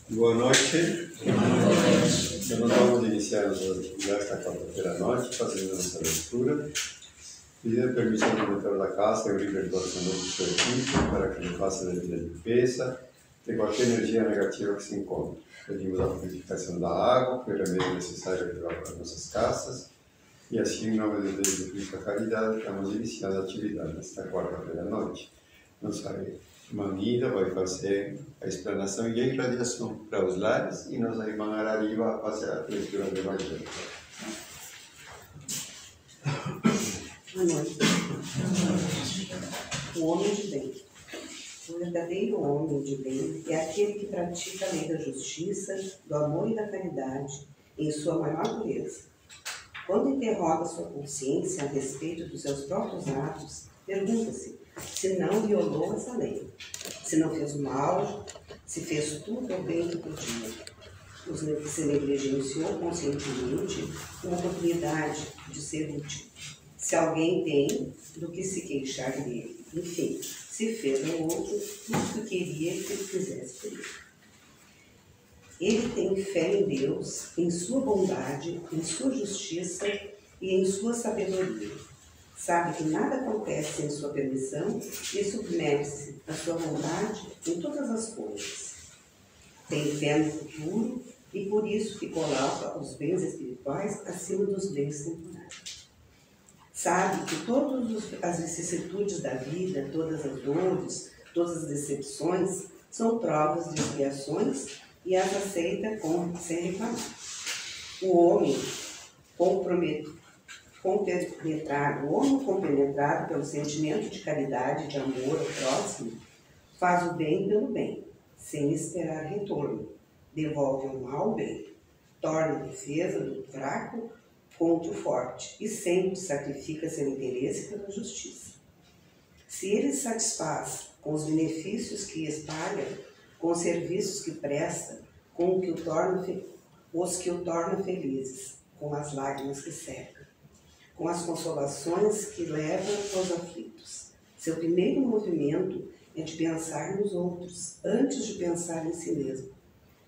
Boa noite. Então, nós vamos iniciar esta quarta-feira à noite, fazendo a nossa leitura. Pedindo a permissão do diretor da casa, eu livre do orçamento do seu equipe, para que ele faça a devida limpeza de qualquer energia negativa que se encontre. Pedimos a purificação da água, que é o remédio necessário para as nossas casas. E assim, em nome de Deus e Cristo da Caridade, estamos iniciando a atividade nesta quarta-feira à noite. Nossa irmã Ida vai fazer a explanação e a irradiação para os lares, e nossa irmã Arari vai fazer a leitura do Evangelho. Boa noite. O homem de bem. O verdadeiro homem de bem é aquele que pratica a lei da justiça, do amor e da caridade em sua maior pureza. Quando interroga sua consciência a respeito dos seus próprios atos, pergunta-se se não violou essa lei, se não fez o mal, se fez tudo o bem que podia, se negligenciou conscientemente uma oportunidade de ser útil, se alguém tem do que se queixar dele, enfim, se fez ao outro tudo o que queria que ele fizesse por ele. Ele tem fé em Deus, em sua bondade, em sua justiça e em sua sabedoria. Sabe que nada acontece sem sua permissão e submete-se à sua vontade em todas as coisas. Tem fé no futuro e por isso que coloca os bens espirituais acima dos bens temporários. Sabe que todas as vicissitudes da vida, todas as dores, todas as decepções são provas de expiações e as aceita sem reclamar. O homem compenetrado pelo sentimento de caridade e de amor ao próximo, faz o bem pelo bem, sem esperar retorno, devolve o mal ao bem, torna a defesa do fraco contra o forte e sempre sacrifica seu interesse pela justiça. Se ele se satisfaz com os benefícios que espalha, com os serviços que presta, com os que o tornam felizes, com as lágrimas que seca, com as consolações que levam aos aflitos. Seu primeiro movimento é de pensar nos outros, antes de pensar em si mesmo,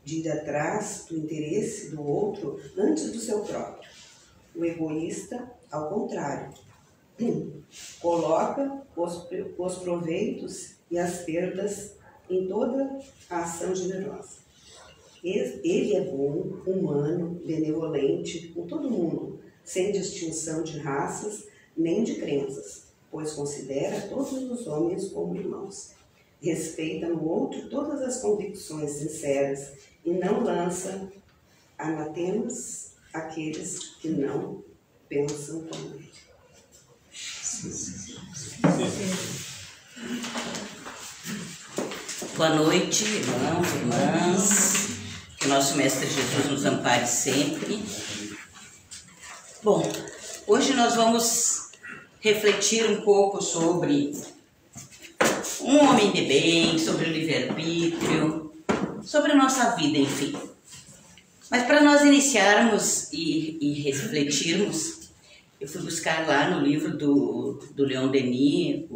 de ir atrás do interesse do outro antes do seu próprio. O egoísta, ao contrário, coloca os proveitos e as perdas em toda a ação generosa. Ele é bom, humano, benevolente com todo mundo, sem distinção de raças nem de crenças, pois considera todos os homens como irmãos. Respeita no outro todas as convicções sinceras e não lança anatemas àqueles que não pensam como ele. Boa noite, irmãos, irmãs. Que o nosso Mestre Jesus nos ampare sempre. Bom, hoje nós vamos refletir um pouco sobre um homem de bem, sobre o livre-arbítrio, sobre a nossa vida, enfim. Mas para nós iniciarmos e refletirmos, eu fui buscar lá no livro do Leon Denis,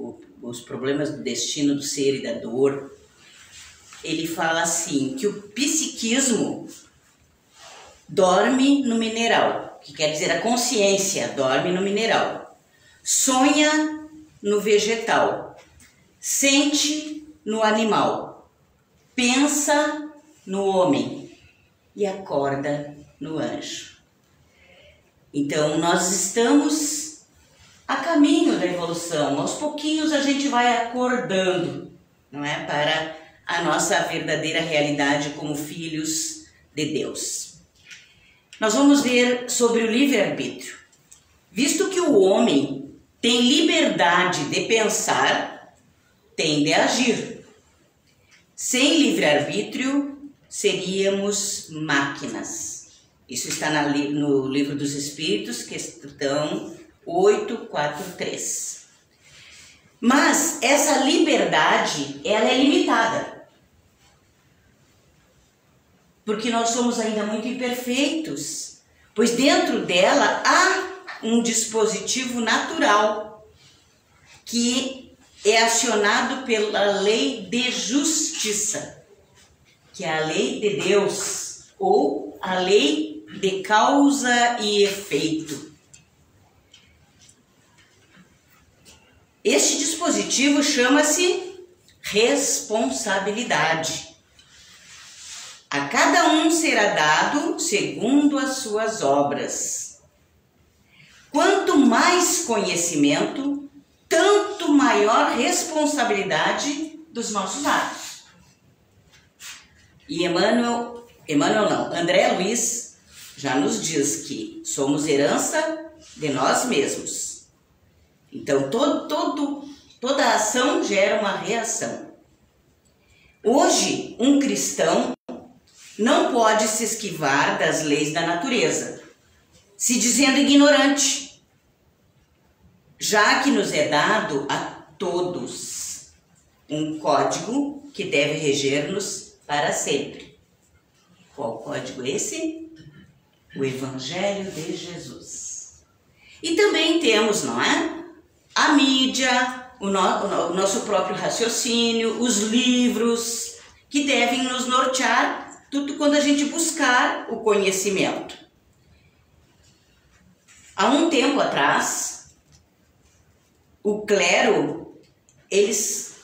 Os Problemas do Destino do Ser e da Dor. Ele fala assim, que o psiquismo dorme no mineral, que quer dizer a consciência dorme no mineral, sonha no vegetal, sente no animal, pensa no homem e acorda no anjo. Então nós estamos a caminho da evolução, aos pouquinhos a gente vai acordando, não é, para a nossa verdadeira realidade como filhos de Deus. Nós vamos ver sobre o livre-arbítrio. Visto que o homem tem liberdade de pensar, tem de agir. Sem livre-arbítrio, seríamos máquinas. Isso está no Livro dos Espíritos, questão 843. Mas essa liberdade, ela é limitada. Porque nós somos ainda muito imperfeitos, pois dentro dela há um dispositivo natural que é acionado pela lei de justiça, que é a lei de Deus, ou a lei de causa e efeito. Este dispositivo chama-se responsabilidade. A cada um será dado segundo as suas obras. Quanto mais conhecimento, tanto maior responsabilidade dos nossos atos. E André Luiz já nos diz que somos herança de nós mesmos. Então, toda ação gera uma reação. Hoje, um cristão não pode se esquivar das leis da natureza, se dizendo ignorante, já que nos é dado a todos um código que deve reger-nos para sempre. Qual código é esse? O Evangelho de Jesus. E também temos, não é? A mídia, o nosso próprio raciocínio, os livros, que devem nos nortear tudo quando a gente buscar o conhecimento. Há um tempo atrás, o clero, eles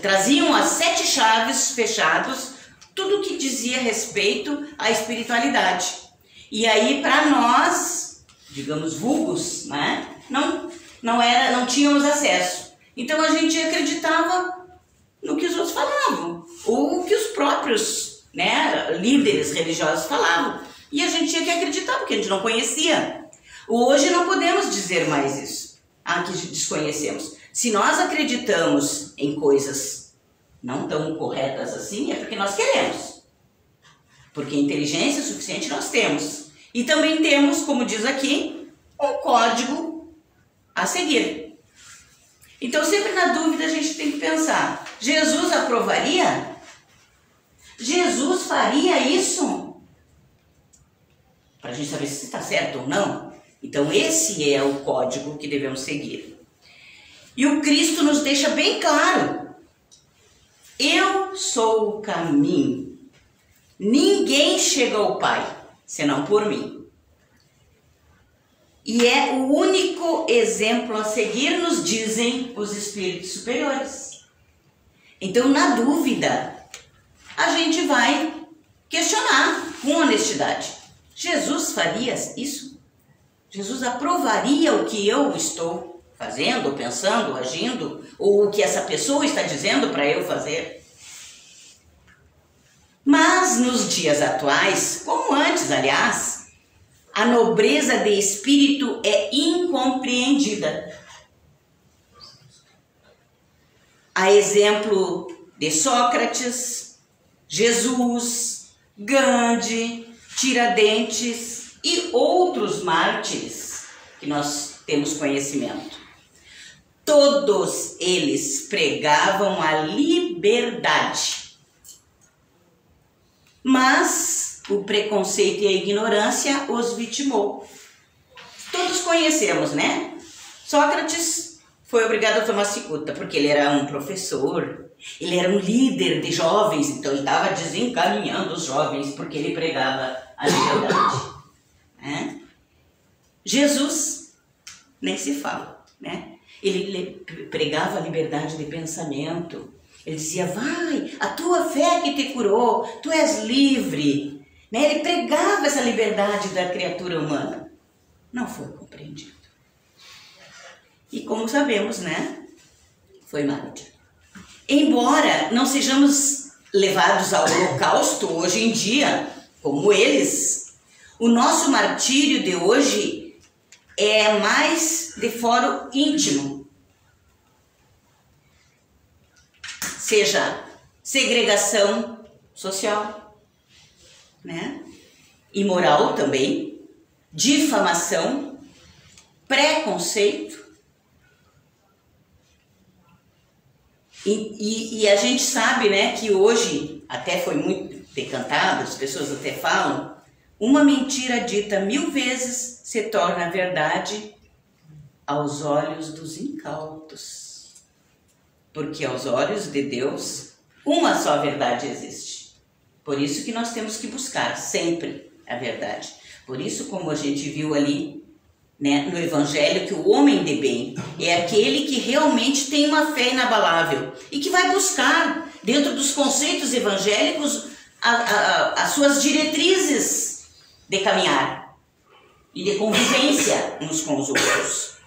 traziam as 7 chaves fechadas, tudo que dizia respeito à espiritualidade. E aí, para nós, digamos, vulgos, né, não tínhamos acesso. Então a gente acreditava no que os outros falavam, ou o que os próprios, né, líderes religiosos falavam. E a gente tinha que acreditar, porque a gente não conhecia. Hoje não podemos dizer mais isso, que desconhecemos. Se nós acreditamos em coisas não tão corretas assim, é porque nós queremos. Porque inteligência suficiente nós temos. E também temos, como diz aqui, um código a seguir. Então, sempre na dúvida, a gente tem que pensar: Jesus aprovaria? Jesus faria isso? Para a gente saber se está certo ou não. Então, esse é o código que devemos seguir. E o Cristo nos deixa bem claro: eu sou o caminho. Ninguém chega ao Pai, senão por mim. E é o único exemplo a seguir, nos dizem os espíritos superiores. Então, na dúvida, a gente vai questionar com honestidade: Jesus faria isso? Jesus aprovaria o que eu estou fazendo, pensando, agindo, ou o que essa pessoa está dizendo para eu fazer? Mas nos dias atuais, como antes, aliás, a nobreza de espírito é incompreendida. A exemplo de Sócrates, Jesus, Gandhi, Tiradentes e outros mártires que nós temos conhecimento. Todos eles pregavam a liberdade. Mas o preconceito e a ignorância os vitimou. Todos conhecemos, né? Sócrates foi obrigado a tomar cicuta, porque ele era um professor, ele era um líder de jovens, então ele estava desencaminhando os jovens, porque ele pregava a liberdade. Né? Jesus, nem se fala, né? Ele pregava a liberdade de pensamento. Ele dizia, vai, a tua fé que te curou, tu és livre. Né? Ele pregava essa liberdade da criatura humana. Não foi compreendido. E como sabemos, né? Foi mártir. Embora não sejamos levados ao holocausto hoje em dia, como eles, o nosso martírio de hoje é mais de fórum íntimo. Seja segregação social, né? Imoral também, difamação, preconceito. E a gente sabe, né, que hoje, até foi muito decantado, as pessoas até falam, uma mentira dita 1000 vezes se torna verdade aos olhos dos incautos. Porque aos olhos de Deus, uma só verdade existe. Por isso que nós temos que buscar sempre a verdade. Por isso, como a gente viu ali, né, no Evangelho, que o homem de bem é aquele que realmente tem uma fé inabalável e que vai buscar, dentro dos conceitos evangélicos, as suas diretrizes de caminhar e de convivência uns com os outros.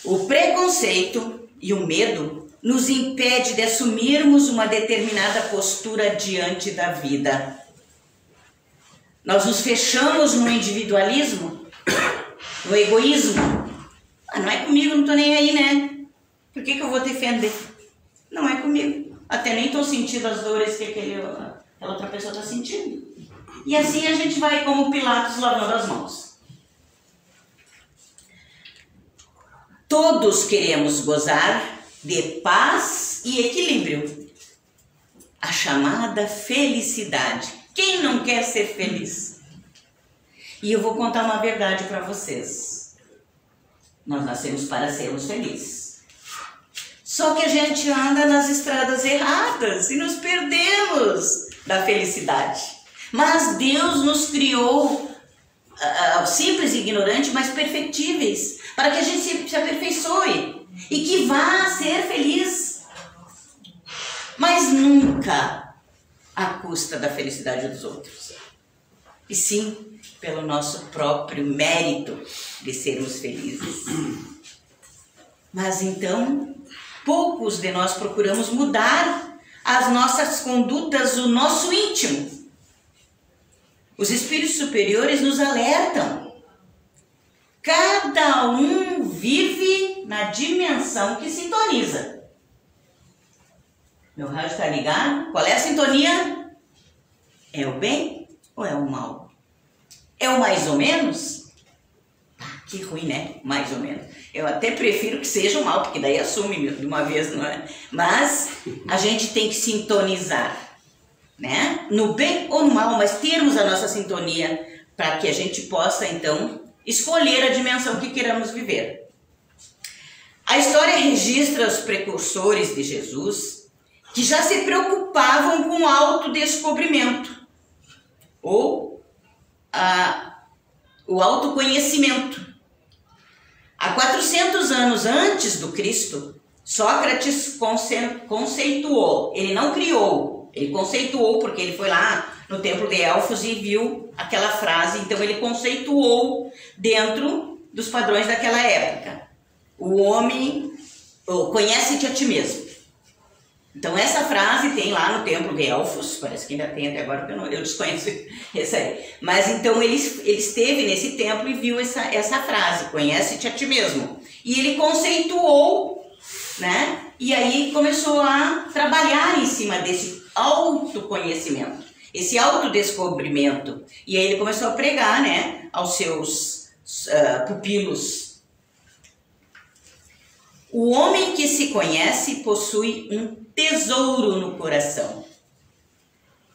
O preconceito e o medo nos impede de assumirmos uma determinada postura diante da vida. Nós nos fechamos no individualismo, no egoísmo. Ah, não é comigo, não tô nem aí, né? Por que eu vou defender? Não é comigo. Até nem tô sentindo as dores que aquela outra pessoa tá sentindo. E assim a gente vai como Pilatos lavando as mãos. Todos queremos gozar de paz e equilíbrio. A chamada felicidade. Quem não quer ser feliz? E eu vou contar uma verdade para vocês. Nós nascemos para sermos felizes. Só que a gente anda nas estradas erradas e nos perdemos da felicidade. Mas Deus nos criou simples e ignorantes, mas perfectíveis, para que a gente se aperfeiçoe e que vá ser feliz. Mas nunca à custa da felicidade dos outros. E sim, pelo nosso próprio mérito de sermos felizes. Mas então, poucos de nós procuramos mudar as nossas condutas, o nosso íntimo. Os espíritos superiores nos alertam. Cada um vive na dimensão que sintoniza. Meu rádio está ligado? Qual é a sintonia? É o bem ou é o mal? É o mais ou menos? Ah, que ruim, né? Mais ou menos. Eu até prefiro que seja o mal, porque daí assume de uma vez, não é? Mas a gente tem que sintonizar, né? No bem ou no mal, mas termos a nossa sintonia para que a gente possa, então, escolher a dimensão que queramos viver. A história registra os precursores de Jesus que já se preocupavam com o autodescobrimento ou o autoconhecimento. Há 400 anos antes do Cristo, Sócrates conceituou, ele não criou, ele conceituou porque ele foi lá no templo de Elfos e viu aquela frase, então ele conceituou dentro dos padrões daquela época. O homem, conhece-te a ti mesmo. Então essa frase tem lá no templo de Elfos, parece que ainda tem até agora, porque eu desconheço esse aí. Mas então ele esteve nesse templo e viu essa frase, conhece-te a ti mesmo. E ele conceituou, né? E aí começou a trabalhar em cima desse autoconhecimento, esse autodescobrimento. E aí ele começou a pregar, né, aos seus pupilos. O homem que se conhece possui um tesouro no coração.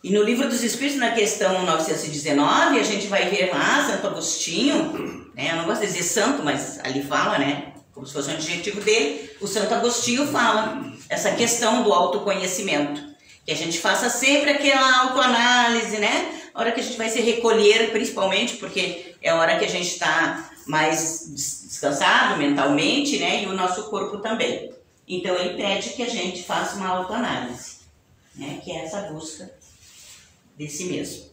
E no Livro dos Espíritos, na questão 919, a gente vai ver lá Santo Agostinho, né? Eu não gosto de dizer santo, mas ali fala, né? Como se fosse um adjetivo dele, o Santo Agostinho fala essa questão do autoconhecimento. Que a gente faça sempre aquela autoanálise, né? A hora que a gente vai se recolher, principalmente, porque é a hora que a gente está mais descansado mentalmente, né? E o nosso corpo também. Então ele pede que a gente faça uma autoanálise, né? Que é essa busca de si mesmo.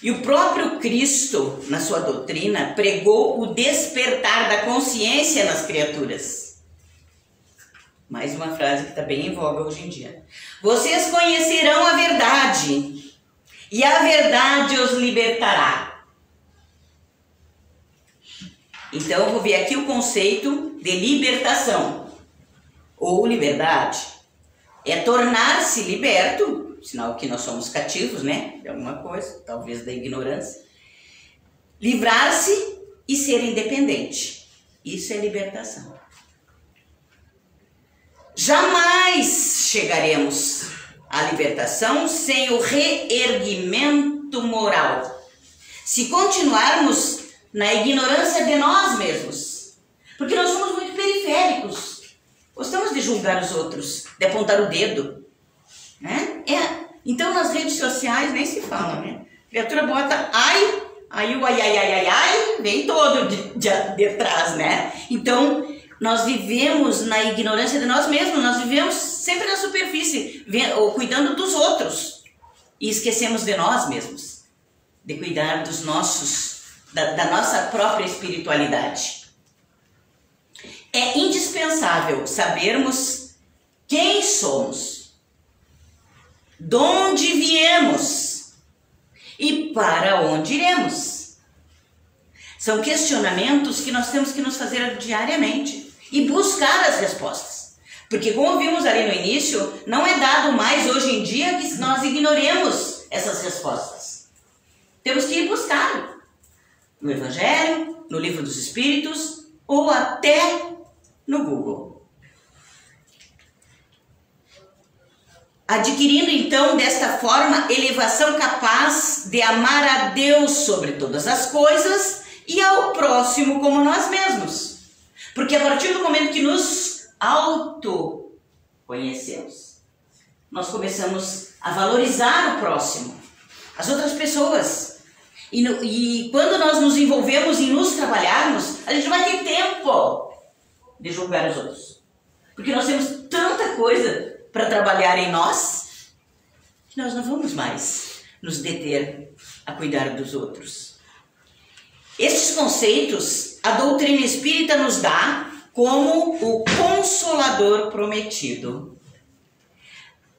E o próprio Cristo, na sua doutrina, pregou o despertar da consciência nas criaturas. Mais uma frase que está bem em voga hoje em dia. Vocês conhecerão a verdade, e a verdade os libertará. Então, eu vou ver aqui o conceito de libertação, ou liberdade. É tornar-se liberto, sinal que nós somos cativos, né? De alguma coisa, talvez da ignorância. Livrar-se e ser independente. Isso é libertação. Jamais chegaremos à libertação sem o reerguimento moral. Se continuarmos na ignorância de nós mesmos. Porque nós somos muito periféricos. Gostamos de julgar os outros, de apontar o dedo. Né? Então nas redes sociais nem se fala, né? A criatura bota ai, aí o ai, vem todo de trás, né? Então nós vivemos na ignorância de nós mesmos, nós vivemos sempre na superfície, cuidando dos outros. E esquecemos de nós mesmos, de cuidar dos nossos, da nossa própria espiritualidade. É indispensável sabermos quem somos, de onde viemos e para onde iremos. São questionamentos que nós temos que nos fazer diariamente e buscar as respostas. Porque, como vimos ali no início, não é dado mais hoje em dia que nós ignoremos essas respostas. Temos que ir buscar no Evangelho, no Livro dos Espíritos ou até no Google. Adquirindo então desta forma elevação capaz de amar a Deus sobre todas as coisas e ao próximo como nós mesmos. Porque a partir do momento que nos autoconhecemos, nós começamos a valorizar o próximo, as outras pessoas. E quando nós nos envolvemos em nos trabalharmos, a gente vai ter tempo de julgar os outros. Porque nós temos tanta coisa para trabalhar em nós, que nós não vamos mais nos deter a cuidar dos outros. Estes conceitos a doutrina espírita nos dá como o Consolador prometido,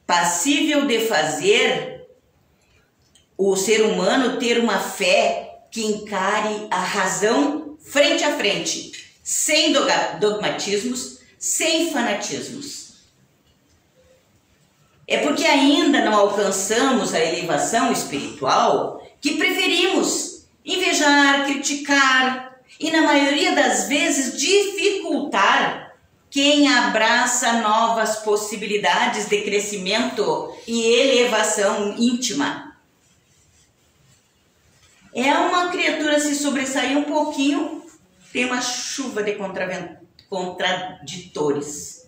passível de fazer o ser humano ter uma fé que encare a razão frente a frente, sem dogmatismos, sem fanatismos. É porque ainda não alcançamos a elevação espiritual que preferimos invejar, criticar e, na maioria das vezes, dificultar quem abraça novas possibilidades de crescimento e elevação íntima. É uma criatura se sobressair um pouquinho, tem uma chuva de contraditores.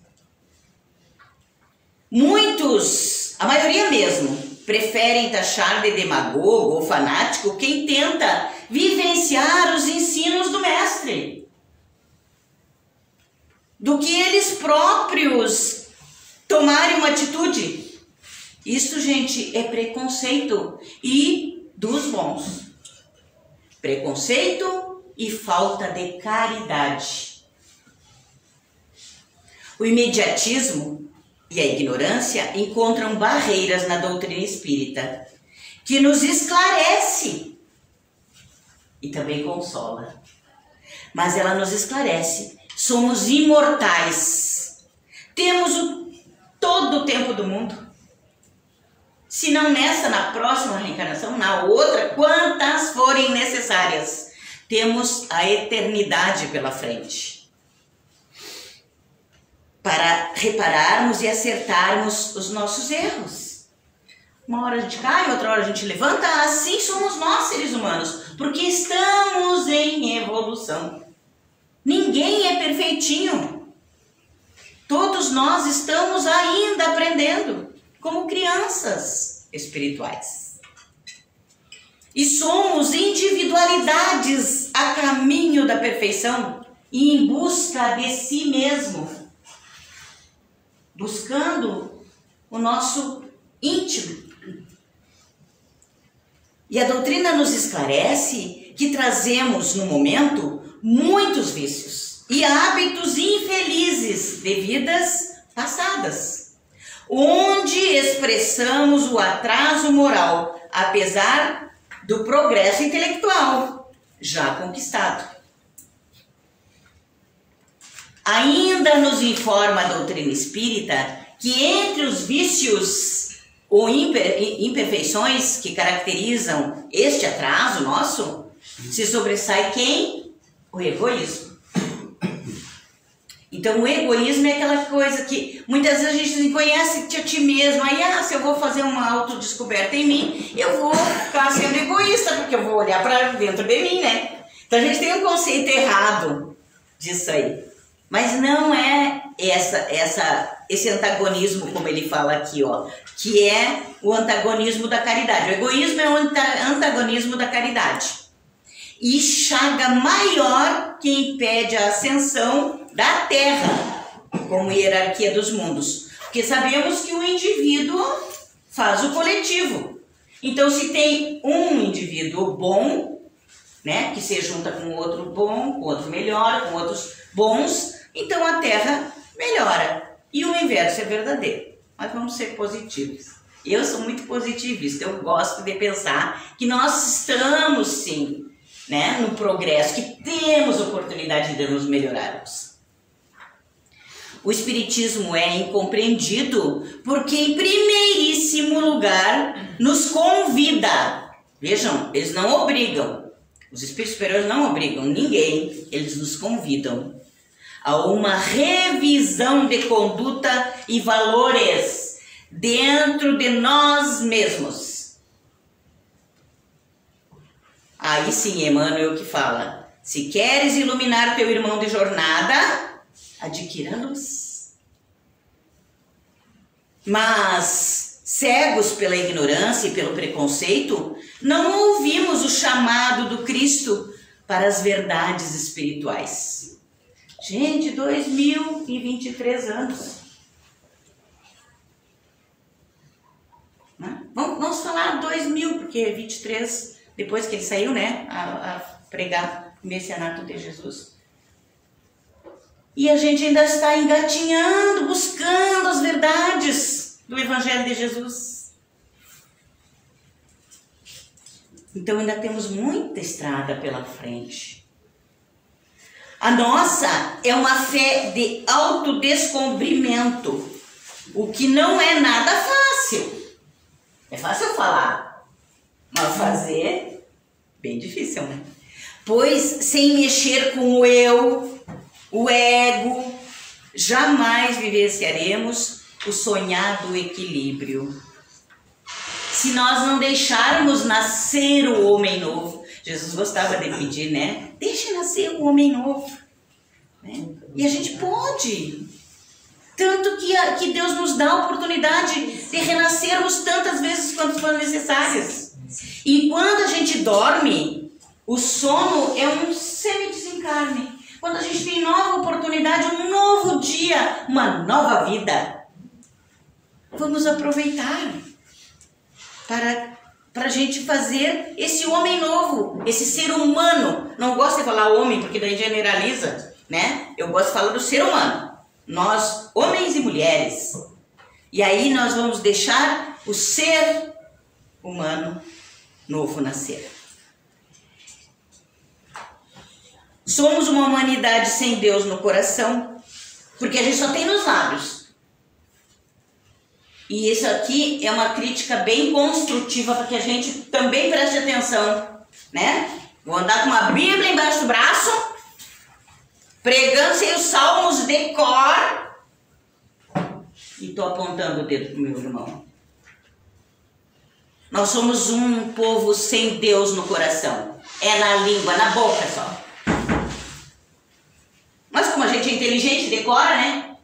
Muitos, a maioria mesmo, preferem taxar de demagogo ou fanático quem tenta vivenciar os ensinos do mestre, do que eles próprios tomarem uma atitude. Isso, gente, é preconceito e dos bons. Preconceito e falta de caridade. O imediatismo e a ignorância encontram barreiras na doutrina espírita, que nos esclarece e também consola. Mas ela nos esclarece. Somos imortais. Temos todo o tempo do mundo. Se não nessa, na próxima reencarnação, na outra, quantas forem necessárias. Temos a eternidade pela frente para repararmos e acertarmos os nossos erros. Uma hora a gente cai, outra hora a gente levanta. Assim somos nós, seres humanos, porque estamos em evolução. Ninguém é perfeitinho. Todos nós estamos ainda aprendendo, como crianças espirituais. E somos individualidades a caminho da perfeição e em busca de si mesmo, buscando o nosso íntimo. E a doutrina nos esclarece que trazemos no momento muitos vícios e hábitos infelizes de vidas passadas, onde expressamos o atraso moral, apesar do progresso intelectual já conquistado. Ainda nos informa a doutrina espírita que entre os vícios ou imperfeições que caracterizam este atraso nosso, se sobressai quem? O egoísmo. Então o egoísmo é aquela coisa que muitas vezes a gente conhece a ti mesmo, aí se eu vou fazer uma autodescoberta em mim, eu vou ficar sendo egoísta, porque eu vou olhar para dentro de mim, né? Então a gente tem um conceito errado disso aí. Mas não é esse antagonismo, como ele fala aqui, ó, que é o antagonismo da caridade. O egoísmo é o antagonismo da caridade. E chaga maior que impede a ascensão da Terra como hierarquia dos mundos. Porque sabemos que o indivíduo faz o coletivo. Então, se tem um indivíduo bom, né, que se junta com outro bom, com outro melhor, com outros bons, então a Terra melhora. E o inverso é verdadeiro. Mas vamos ser positivos. Eu sou muito positivista. Eu gosto de pensar que nós estamos, sim, né, no progresso, que temos oportunidade de nos melhorarmos. O Espiritismo é incompreendido porque, em primeiríssimo lugar, nos convida. Vejam, eles não obrigam. Os Espíritos Superiores não obrigam ninguém. Eles nos convidam a uma revisão de conduta e valores dentro de nós mesmos. Aí sim, Emmanuel que fala: se queres iluminar teu irmão de jornada, adquira luz. Mas, cegos pela ignorância e pelo preconceito, não ouvimos o chamado do Cristo para as verdades espirituais. Gente, 2023 anos. Né? Vamos falar 2000, porque 23, depois que ele saiu, né, a pregar o Messianato de Jesus. E a gente ainda está engatinhando, buscando as verdades do Evangelho de Jesus. Então ainda temos muita estrada pela frente. A nossa é uma fé de autodescobrimento, o que não é nada fácil. É fácil falar, mas fazer, bem difícil, né? Pois sem mexer com o eu, o ego, jamais vivenciaremos o sonhado equilíbrio. Se nós não deixarmos nascer o homem novo, Jesus gostava de pedir, né? Deixe nascer o homem novo. Né? E a gente pode. Tanto que Deus nos dá a oportunidade de renascermos tantas vezes quanto forem necessárias. E quando a gente dorme, o sono é um semi-desencarne. Quando a gente tem nova oportunidade, um novo dia, uma nova vida, vamos aproveitar para a gente fazer esse homem novo, esse ser humano. Não gosto de falar homem, porque daí generaliza, né? Eu gosto de falar do ser humano. Nós, homens e mulheres. E aí nós vamos deixar o ser humano novo nascer. Somos uma humanidade sem Deus no coração, porque a gente só tem nos lábios. E isso aqui é uma crítica bem construtiva para que a gente também preste atenção, né? Vou andar com uma Bíblia embaixo do braço, pregando sem os salmos de cor, e estou apontando o dedo para o meu irmão. Nós somos um povo sem Deus no coração. É na língua, na boca só. Mas como a gente é inteligente, decora, né?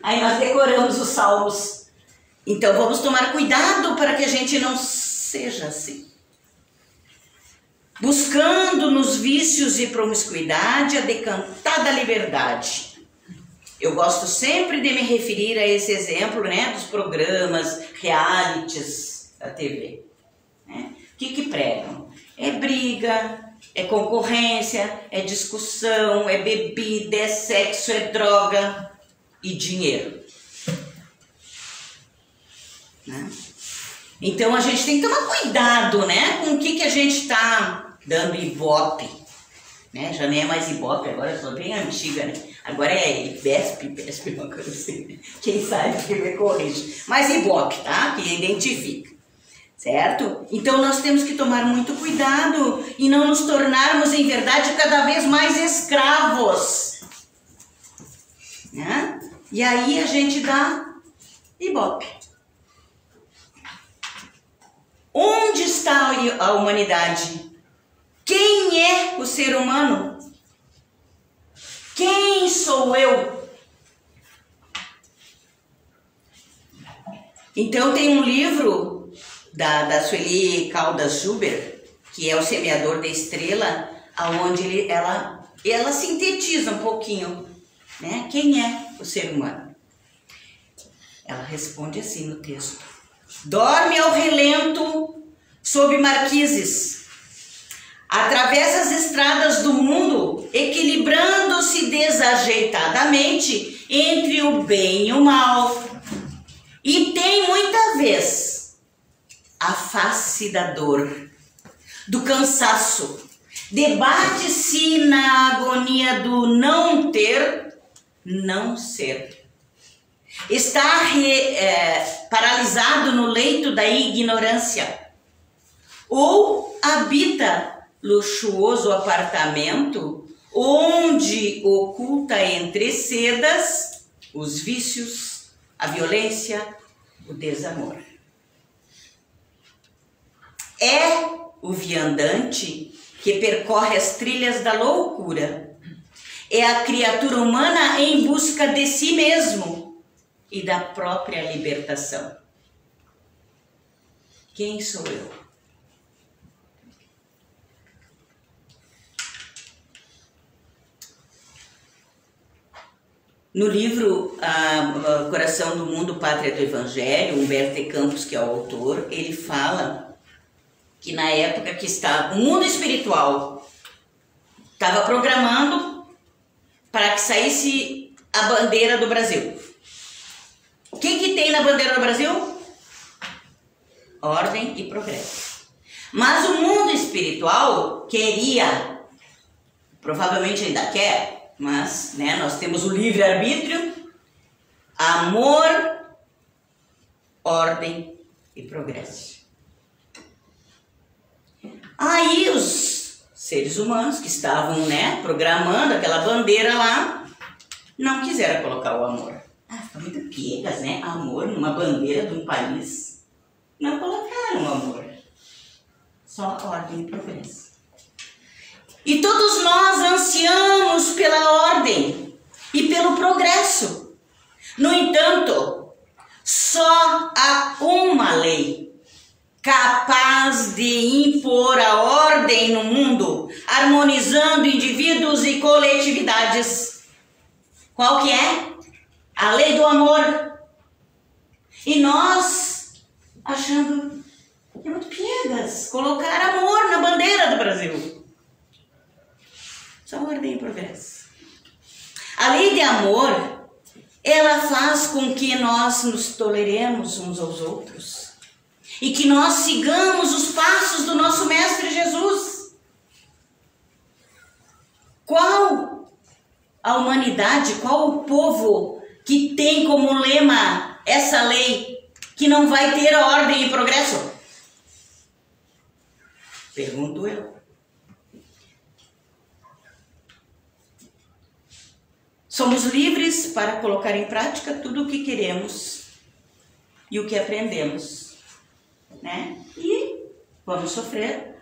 Aí nós decoramos os salmos. Então vamos tomar cuidado para que a gente não seja assim. Buscando nos vícios e promiscuidade a decantada liberdade. Eu gosto sempre de me referir a esse exemplo, né, dos programas, realities da TV. Né? O que pregam? É briga, é concorrência, é discussão, é bebida, é sexo, é droga e dinheiro. Né? Então a gente tem que tomar cuidado, né, com o que a gente está dando ibope. Né? Já nem é mais ibope, agora eu sou bem antiga, né? Agora é IBESP, uma coisa assim. Quem sabe que me corrige. Mas ibope, tá? Que identifica. Certo? Então nós temos que tomar muito cuidado e não nos tornarmos, em verdade, cada vez mais escravos. Né? E aí a gente dá ibope. Onde está a humanidade? Quem é o ser humano? Quem sou eu? Então tem um livro da Sueli Caldas Huber, que é O Semeador da Estrela, onde ela sintetiza um pouquinho, né? Quem é o ser humano? Ela responde assim no texto: dorme ao relento sob marquises, atravessa as estradas do mundo, equilibrando-se desajeitadamente entre o bem e o mal, e tem muita vez a face da dor, do cansaço, debate-se na agonia do não ter, não ser. Está paralisado no leito da ignorância, ou habita luxuoso apartamento onde oculta entre sedas os vícios, a violência, o desamor. É o viandante que percorre as trilhas da loucura. É a criatura humana em busca de si mesmo e da própria libertação. Quem sou eu? No livro Coração do Mundo, Pátria do Evangelho, Humberto de Campos, que é o autor, ele fala que na época que o mundo espiritual estava programando para que saísse a bandeira do Brasil. O que tem na bandeira do Brasil? Ordem e progresso. Mas o mundo espiritual queria, provavelmente ainda quer, mas né, nós temos o livre-arbítrio, amor, ordem e progresso. Aí os seres humanos que estavam programando aquela bandeira lá, não quiseram colocar o amor. Fica muito piegas, né? Amor numa bandeira de um país. Não colocaram o amor. Só ordem e progresso. E todos nós ansiamos pela ordem e pelo progresso. No entanto, só há uma lei capaz de impor a ordem no mundo, harmonizando indivíduos e coletividades. Qual que é? A lei do amor. E nós, achando que é muito piegas colocar amor na bandeira do Brasil. Só ordem e progresso. A lei de amor, ela faz com que nós nos toleremos uns aos outros e que nós sigamos os passos do nosso Mestre Jesus. Qual a humanidade, qual o povo que tem como lema essa lei, que não vai ter a ordem e progresso? Pergunto eu. Somos livres para colocar em prática tudo o que queremos e o que aprendemos né? E vamos sofrer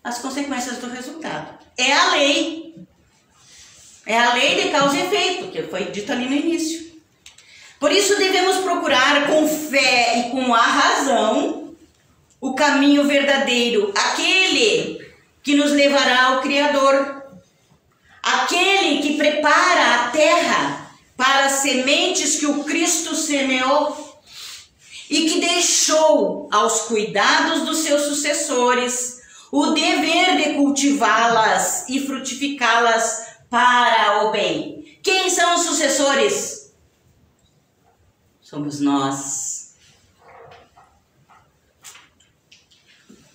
as consequências do resultado. É a lei. É a lei de causa e efeito, que foi dito ali no início. Por isso devemos procurar com fé e com a razão o caminho verdadeiro, aquele que nos levará ao Criador, aquele que prepara a terra para as sementes que o Cristo semeou e que deixou aos cuidados dos seus sucessores o dever de cultivá-las e frutificá-las para o bem. Quem são os sucessores? Somos nós.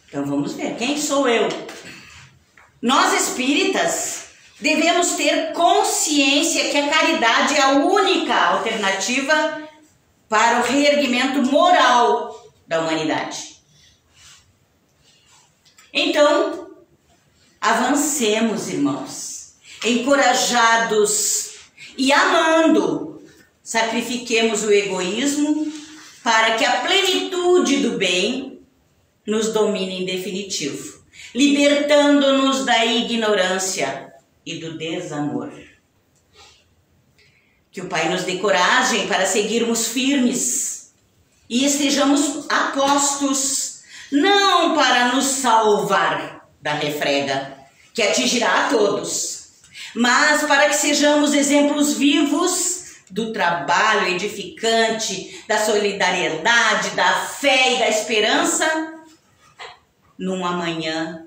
Então vamos ver, quem sou eu? Nós espíritas devemos ter consciência que a caridade é a única alternativa para o reerguimento moral da humanidade. Então, avancemos, irmãos, encorajados e amando, sacrifiquemos o egoísmo para que a plenitude do bem nos domine em definitivo, libertando-nos da ignorância e do desamor. Que o Pai nos dê coragem para seguirmos firmes e estejamos apostos, não para nos salvar da refrega, que atingirá a todos, mas para que sejamos exemplos vivos do trabalho edificante, da solidariedade, da fé e da esperança, num amanhã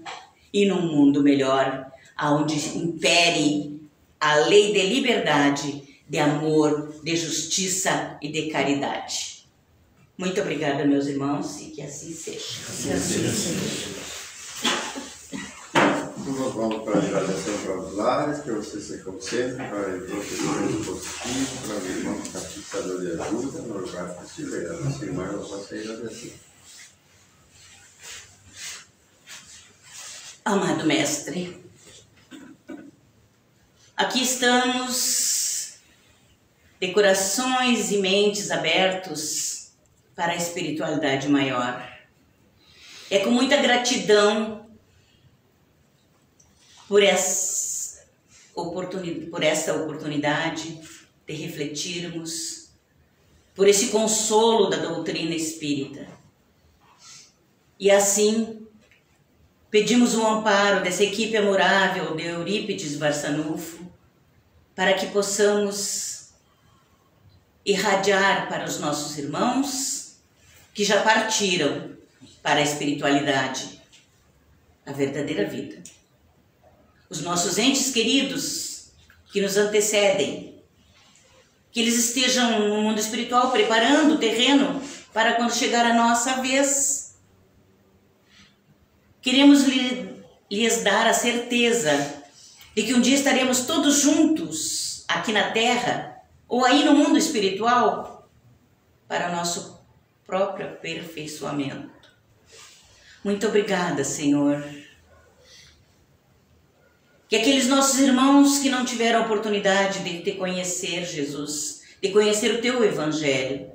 e num mundo melhor, onde impere a lei de liberdade, de amor, de justiça e de caridade. Muito obrigada, meus irmãos, e que assim seja. Que assim seja. Vamos para a agradecer para os lares, que você se concentre para o procedimento positivo, para o irmão que está precisando de ajuda, no lugar que estiver. A nossa irmã vai ser agradecida. Amado Mestre, aqui estamos de corações e mentes abertos para a espiritualidade maior. É com muita gratidão por esta oportunidade de refletirmos, por esse consolo da doutrina espírita. E assim, pedimos o amparo dessa equipe amorável de Eurípides Barçanufo, para que possamos irradiar para os nossos irmãos que já partiram para a espiritualidade, a verdadeira vida. Os nossos entes queridos que nos antecedem, que eles estejam no mundo espiritual preparando o terreno para quando chegar a nossa vez. Queremos lhes dar a certeza de que um dia estaremos todos juntos aqui na Terra ou aí no mundo espiritual para o nosso próprio aperfeiçoamento. Muito obrigada, Senhor. Que aqueles nossos irmãos que não tiveram a oportunidade de te conhecer, Jesus, de conhecer o teu Evangelho,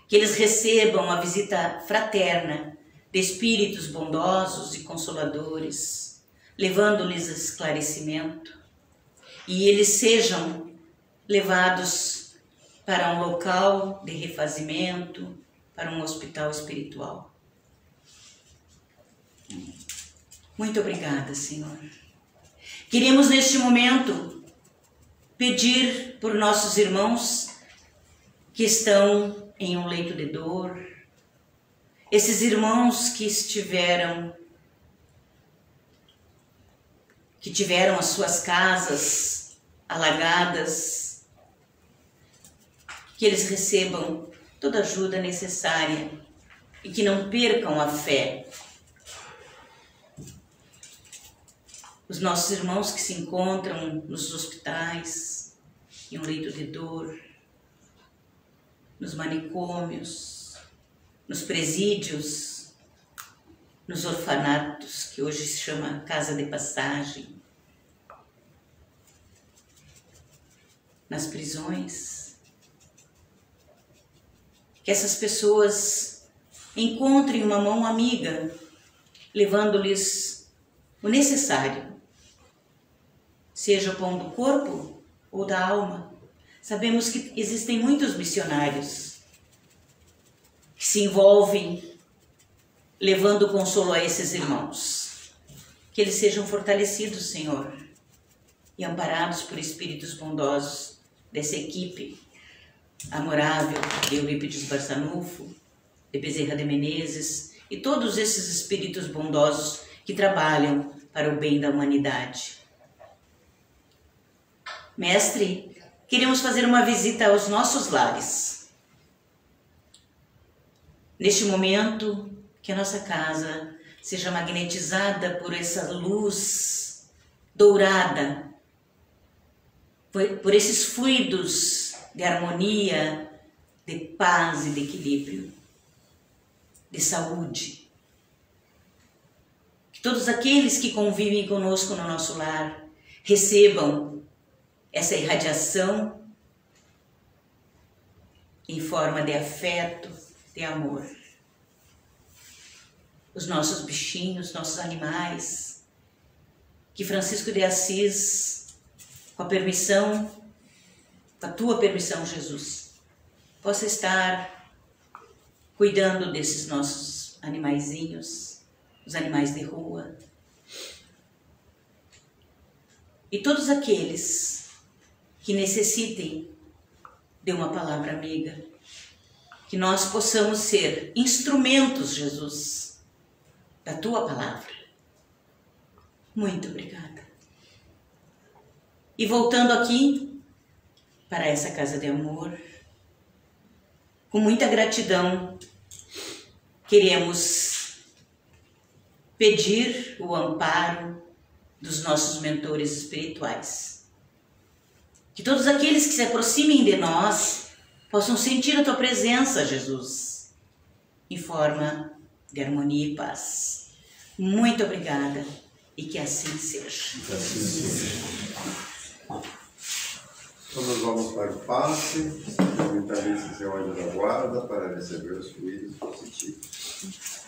que eles recebam a visita fraterna de espíritos bondosos e consoladores, levando-lhes esclarecimento, e eles sejam levados para um local de refazimento, para um hospital espiritual. Muito obrigada, Senhor. Queremos neste momento pedir por nossos irmãos que estão em um leito de dor, esses irmãos que tiveram as suas casas alagadas, que eles recebam toda a ajuda necessária e que não percam a fé. Os nossos irmãos que se encontram nos hospitais, em um leito de dor, nos manicômios, nos presídios, nos orfanatos, que hoje se chama Casa de Passagem, nas prisões, que essas pessoas encontrem uma mão amiga, levando-lhes o necessário, seja o pão do corpo ou da alma. Sabemos que existem muitos missionários que se envolvem levando consolo a esses irmãos. Que eles sejam fortalecidos, Senhor, e amparados por espíritos bondosos dessa equipe amorável de Eurípides Barçanufo, de Bezerra de Menezes e todos esses espíritos bondosos que trabalham para o bem da humanidade. Mestre, queremos fazer uma visita aos nossos lares. Neste momento, que a nossa casa seja magnetizada por essa luz dourada, por esses fluidos de harmonia, de paz e de equilíbrio, de saúde. Que todos aqueles que convivem conosco no nosso lar recebam essa irradiação em forma de afeto, de amor. Os nossos bichinhos, nossos animais, que Francisco de Assis, com a tua permissão, Jesus, possa estar cuidando desses nossos animaizinhos, os animais de rua. E todos aqueles que necessitem de uma palavra amiga, que nós possamos ser instrumentos, Jesus, da tua palavra. Muito obrigada. E voltando aqui para essa casa de amor, com muita gratidão, queremos pedir o amparo dos nossos mentores espirituais. Que todos aqueles que se aproximem de nós possam sentir a tua presença, Jesus, em forma de harmonia e paz. Muito obrigada e que assim seja. Que assim seja. Então nós vamos para o passe, mentalize seu anjo da guarda para receber os fluidos positivos.